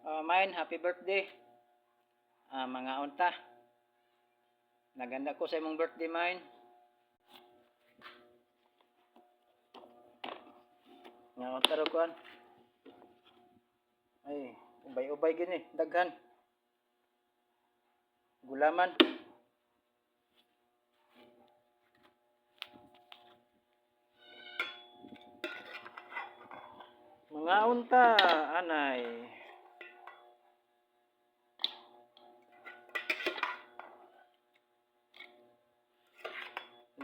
Mine, happy birthday. Mga unta. Naganda ko sa imong birthday, mine. Nga unta ro kuan. Ay, ubay-ubay gini, daghan. Gulaman. Mga unta, anay.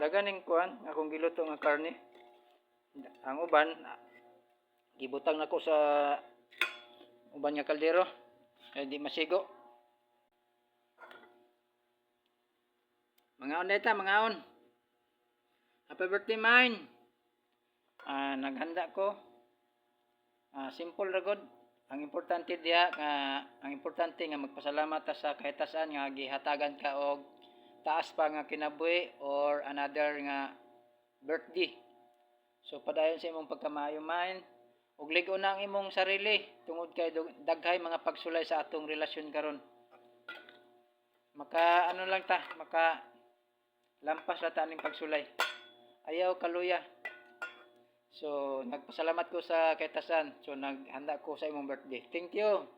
Daganing kuan, akong giluto nga karne. Ang uban, gibutang nako sa uban nga kaldero. Kaya di masigo. Mga on data, mga on. Happy birthday, mine. Naghanda ko. Simple ra gud. Ang importante diha ang importante nga magpasalamat ta sa kahit saan nga gihatagan ka og taas pa nga kinabuhi or another nga birthday. So padayon sa imong pagkamaayo, man ug lig-on na ang imong sarili tungod kay daghay mga pagsulay sa atong relasyon karon. Maka ano lang ta, maka lampas ra ta ning pagsulay. Ayaw kaluya. So nagpasalamat ko sa kahit saan. So naghanda ko sa imong birthday. Thank you.